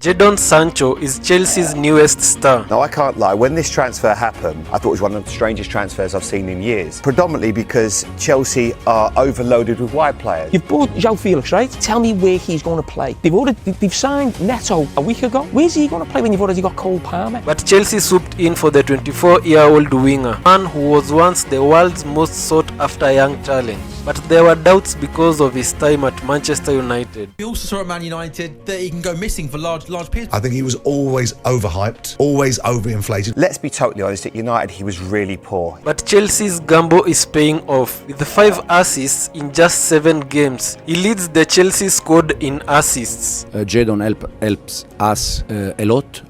Jadon Sancho is Chelsea's newest star. Now, I can't lie, when this transfer happened, I thought it was one of the strangest transfers I've seen in years. Predominantly because Chelsea are overloaded with wide players. You've bought Joe Felix, right? Tell me where he's going to play. They've signed Neto a week ago. Where's he going to play when you've already got Cole Palmer? But Chelsea swooped in for the 24-year-old winger, man who was once the world's most sought-after young talent. But there were doubts because of his time at Manchester United. We also saw at Man United that he can go missing for large periods. I think he was always overhyped, always overinflated. Let's be totally honest, at United he was really poor. But Chelsea's gamble is paying off. With 5 assists in just 7 games, he leads the Chelsea squad in assists. Jadon helps us a lot.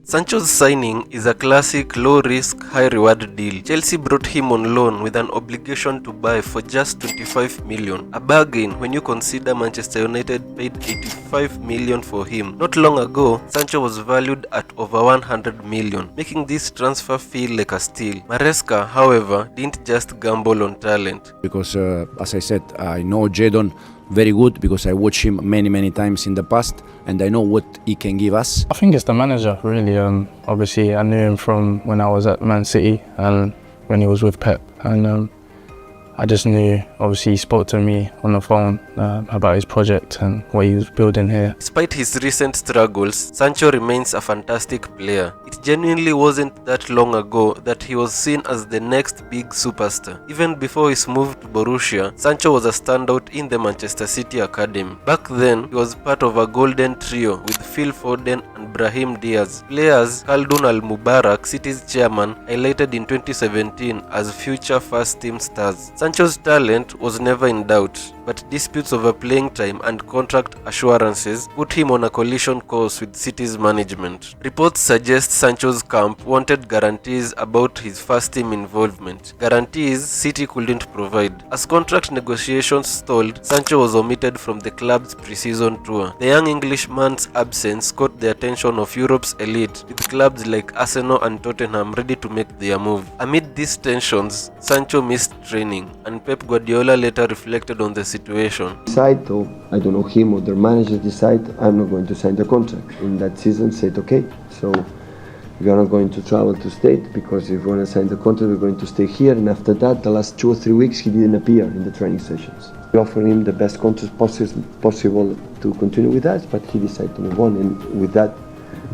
Sancho's signing is a classic low-risk, high-reward deal. Chelsea brought him on loan with an obligation to buy for just 25 million. A bargain when you consider Manchester United paid 85 million for him. Not long ago, Sancho was valued at over 100 million, making this transfer feel like a steal. Maresca, however, didn't just gamble on talent. Because, as I said, I know Jadon very good because I watched him many times in the past and I know what he can give us. I think it's the manager really. Obviously I knew him from when I was at Man City and when he was with Pep, and I just knew, obviously he spoke to me on the phone about his project and what he was building here. Despite his recent struggles, Sancho remains a fantastic player. It genuinely wasn't that long ago that he was seen as the next big superstar. Even before his move to Borussia, Sancho was a standout in the Manchester City academy. Back then, he was part of a golden trio with Phil Foden and Brahim Diaz. Players Khaldoun Al-Mubarak, City's chairman, highlighted in 2017 as future first-team stars. Sancho's talent was never in doubt, but disputes over playing time and contract assurances put him on a collision course with City's management. Reports suggest Sancho's camp wanted guarantees about his first-team involvement, guarantees City couldn't provide. As contract negotiations stalled, Sancho was omitted from the club's pre-season tour. The young Englishman's absence caught the attention of Europe's elite, with clubs like Arsenal and Tottenham ready to make their move. Amid these tensions, Sancho missed training, and Pep Guardiola later reflected on the situation. Decide, or I don't know, him or their manager decide, I'm not going to sign the contract. In that season said, okay, so we are not going to travel to state because if we want to sign the contract, we're going to stay here. And after that, the last 2 or 3 weeks, he didn't appear in the training sessions. We offered him the best contract possible to continue with us, but he decided to move on, and with that,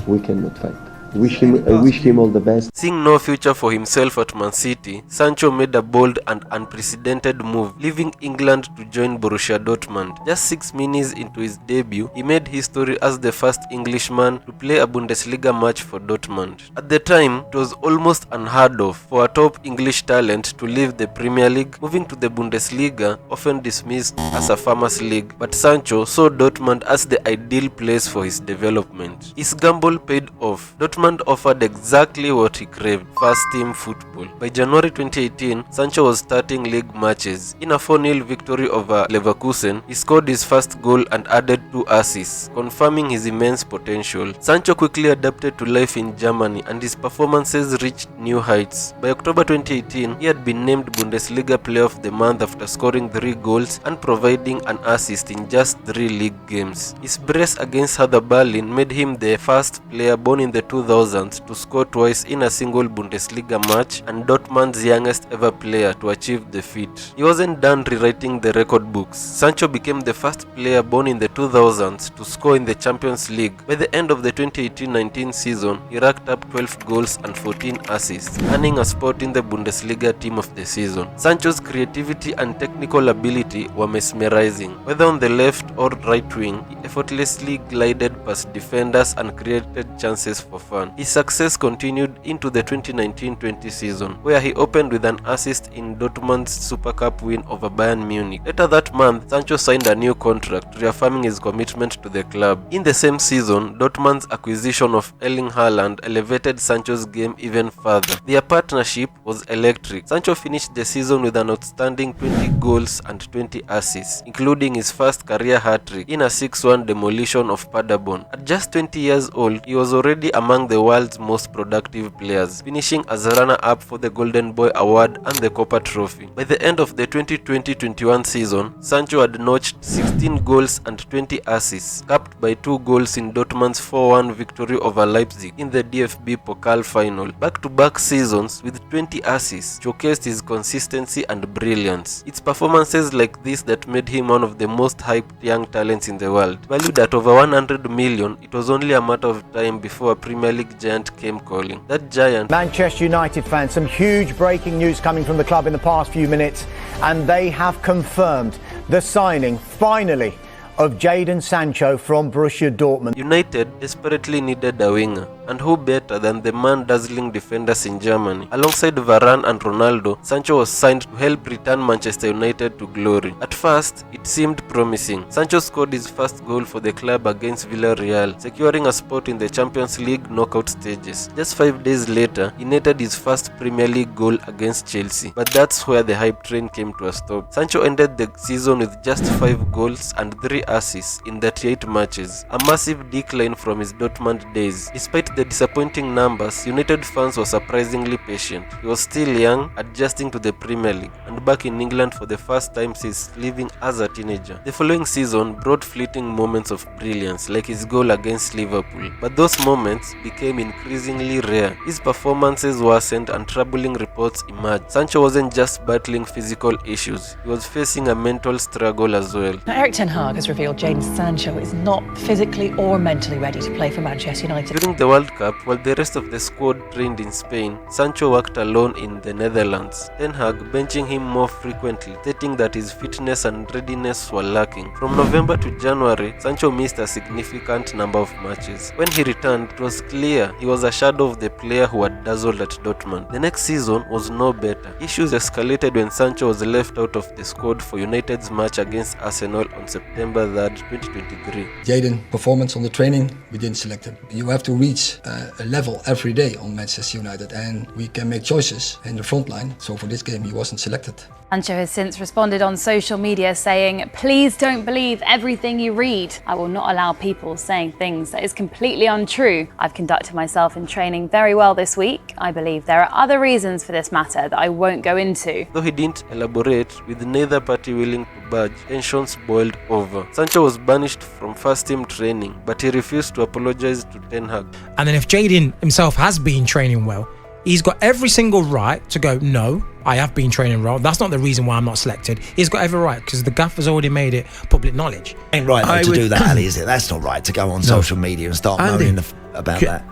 we cannot fight. I wish him all the best. Seeing no future for himself at Man City, Sancho made a bold and unprecedented move, leaving England to join Borussia Dortmund. Just 6 minutes into his debut, he made history as the first Englishman to play a Bundesliga match for Dortmund. At the time, it was almost unheard of for a top English talent to leave the Premier League, moving to the Bundesliga, often dismissed as a farmers' league, but Sancho saw Dortmund as the ideal place for his development. His gamble paid off. Dortmund offered exactly what he craved: first-team football. By January 2018, Sancho was starting league matches. In a 4-0 victory over Leverkusen, he scored his first goal and added 2 assists, confirming his immense potential. Sancho quickly adapted to life in Germany and his performances reached new heights. By October 2018, he had been named Bundesliga Player of the Month after scoring 3 goals and providing an assist in just 3 league games. His brace against Hertha Berlin made him the first player born in the 2000s to score twice in a single Bundesliga match and Dortmund's youngest ever player to achieve the feat. He wasn't done rewriting the record books. Sancho became the first player born in the 2000s to score in the Champions League. By the end of the 2018-19 season, he racked up 12 goals and 14 assists, earning a spot in the Bundesliga team of the season. Sancho's creativity and technical ability were mesmerizing. Whether on the left or right wing, he effortlessly glided past defenders and created chances for fun. His success continued into the 2019-20 season, where he opened with an assist in Dortmund's Super Cup win over Bayern Munich. Later that month, Sancho signed a new contract, reaffirming his commitment to the club. In the same season, Dortmund's acquisition of Erling Haaland elevated Sancho's game even further. Their partnership was electric. Sancho finished the season with an outstanding 20 goals and 20 assists, including his first career hat-trick in a 6-1 demolition of Paderborn. At just 20 years old, he was already among among the world's most productive players, finishing as a runner-up for the Golden Boy Award and the Copa Trophy. By the end of the 2020-21 season, Sancho had notched 16 goals and 20 assists, capped by 2 goals in Dortmund's 4-1 victory over Leipzig in the DFB Pokal final. Back-to-back seasons with 20 assists showcased his consistency and brilliance. It's performances like this that made him one of the most hyped young talents in the world. Valued at over 100 million, it was only a matter of time before a Premier League giant came calling. That giant... Manchester United fans, some huge breaking news coming from the club in the past few minutes, and they have confirmed the signing, finally, of Jadon Sancho from Borussia Dortmund. United desperately needed a winger, and who better than the man-dazzling defenders in Germany? Alongside Varane and Ronaldo, Sancho was signed to help return Manchester United to glory. At first, it seemed promising. Sancho scored his first goal for the club against Villarreal, securing a spot in the Champions League knockout stages. Just 5 days later, he netted his first Premier League goal against Chelsea. But that's where the hype train came to a stop. Sancho ended the season with just 5 goals and 3 assists in 38 matches, a massive decline from his Dortmund days. Despite the disappointing numbers, United fans were surprisingly patient. He was still young, adjusting to the Premier League, and back in England for the first time since leaving as a teenager. The following season brought fleeting moments of brilliance, like his goal against Liverpool, but those moments became increasingly rare. His performances worsened and troubling reports emerged. Sancho wasn't just battling physical issues, he was facing a mental struggle as well. Now, Erik ten Hag has revealed Jadon Sancho is not physically or mentally ready to play for Manchester United. During the World Cup, while the rest of the squad trained in Spain, Sancho worked alone in the Netherlands, Ten Hag benching him more frequently, stating that his fitness and readiness were lacking. From November to January, Sancho missed a significant number of matches. When he returned, it was clear he was a shadow of the player who had dazzled at Dortmund. The next season was no better. Issues escalated when Sancho was left out of the squad for United's match against Arsenal on September 3rd, 2023. Jadon, performance on the training, we didn't select him. You have to reach a level every day on Manchester United, and we can make choices in the front line. So for this game, he wasn't selected. Sancho has since responded on social media saying, "Please don't believe everything you read. I will not allow people saying things that is completely untrue. I've conducted myself in training very well this week. I believe there are other reasons for this matter that I won't go into." Though he didn't elaborate, with neither party willing to budge, tensions boiled over. Sancho was banished from first-team training, but he refused to apologize to Ten Hag. And then if Jadon himself has been training well, he's got every single right to go, "No, I have been training well. That's not the reason why I'm not selected." He's got every right because the gaffer's already made it public knowledge. Ain't right to do that, Ali, is it? That's not right to go on social media and start moaning about that.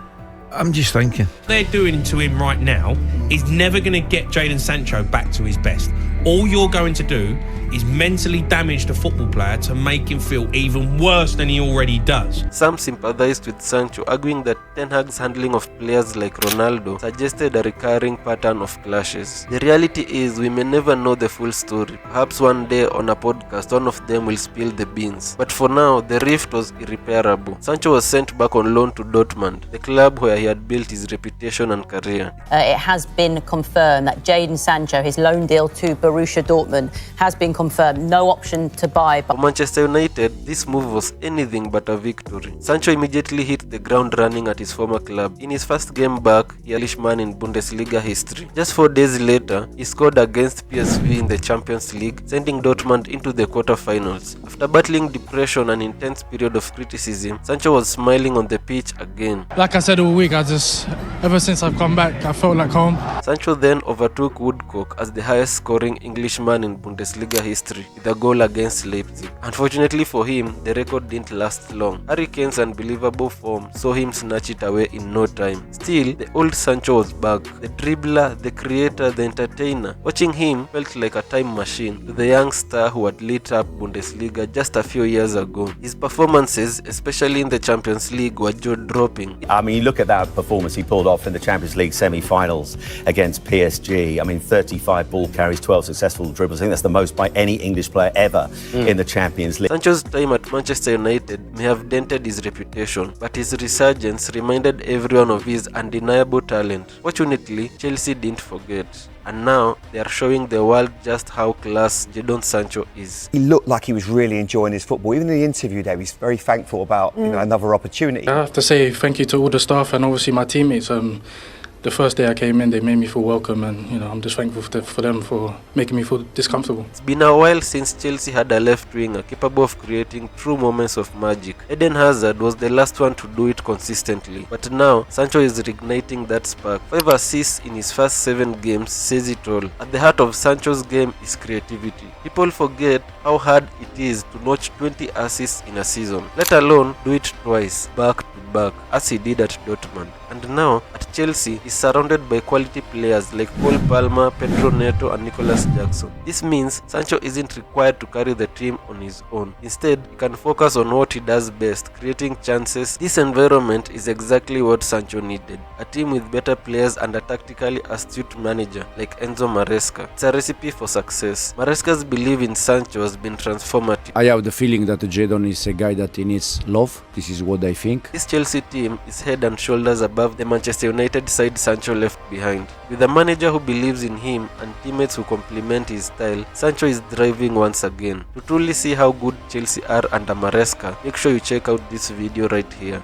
I'm just thinking. What they're doing to him right now is never going to get Jadon Sancho back to his best. All you're going to do is mentally damage the football player to make him feel even worse than he already does. Some sympathized with Sancho, arguing that Ten Hag's handling of players like Ronaldo suggested a recurring pattern of clashes. The reality is, we may never know the full story. Perhaps one day on a podcast, one of them will spill the beans. But for now, the rift was irreparable. Sancho was sent back on loan to Dortmund, the club where he had built his reputation and career. It has been confirmed that Jadon Sancho, his loan deal to Borussia Dortmund, has been confirmed. No option to buy. For Manchester United, this move was anything but a victory. Sancho immediately hit the ground running at his former club. In his first game back, he unleashed man in Bundesliga history. Just 4 days later, he scored against PSV in the Champions League, sending Dortmund into the quarter-finals. After battling depression and intense period of criticism, Sancho was smiling on the pitch again. Like I said all week, ever since I've come back, I felt like home. Sancho then overtook Woodcock as the highest scoring Englishman in Bundesliga history with a goal against Leipzig. Unfortunately for him, the record didn't last long. Harry Kane's unbelievable form saw him snatch it away in no time. Still, the old Sancho was back. The dribbler, the creator, the entertainer. Watching him felt like a time machine to the young star who had lit up Bundesliga just a few years ago. His performances, especially in the Champions League, were jaw-dropping. I mean, you look at that performance he pulled off in the Champions League semi-finals against PSG. I mean, 35 ball carries, 12 successful dribbles. I think that's the most by any English player ever in the Champions League. Sancho's time at Manchester United may have dented his reputation, but his resurgence reminded everyone of his undeniable talent. Fortunately, Chelsea didn't forget. And now they are showing the world just how class Jadon Sancho is. He looked like he was really enjoying his football. Even in the interview there, he's very thankful about another opportunity. I have to say thank you to all the staff and obviously my teammates. The first day I came in, they made me feel welcome, and I'm just thankful for them for making me feel this comfortable. It's been a while since Chelsea had a left winger capable of creating true moments of magic. Eden Hazard was the last one to do it consistently, but now Sancho is reigniting that spark. 5 assists in his first 7 games says it all. At the heart of Sancho's game is creativity. People forget how hard it is to notch 20 assists in a season, let alone do it twice back to back as he did at Dortmund. And now at Chelsea, he's surrounded by quality players like Cole Palmer, Pedro Neto and Nicolas Jackson. This means Sancho isn't required to carry the team on his own. Instead, he can focus on what he does best, creating chances. This environment is exactly what Sancho needed. A team with better players and a tactically astute manager like Enzo Maresca. It's a recipe for success. Maresca's belief in Sancho has been transformative. I have the feeling that Jadon is a guy that he needs love. This is what I think. This Chelsea team is head and shoulders above the Manchester United side Sancho left behind. With a manager who believes in him and teammates who complement his style, Sancho is thriving once again. To truly see how good Chelsea are under Maresca, make sure you check out this video right here.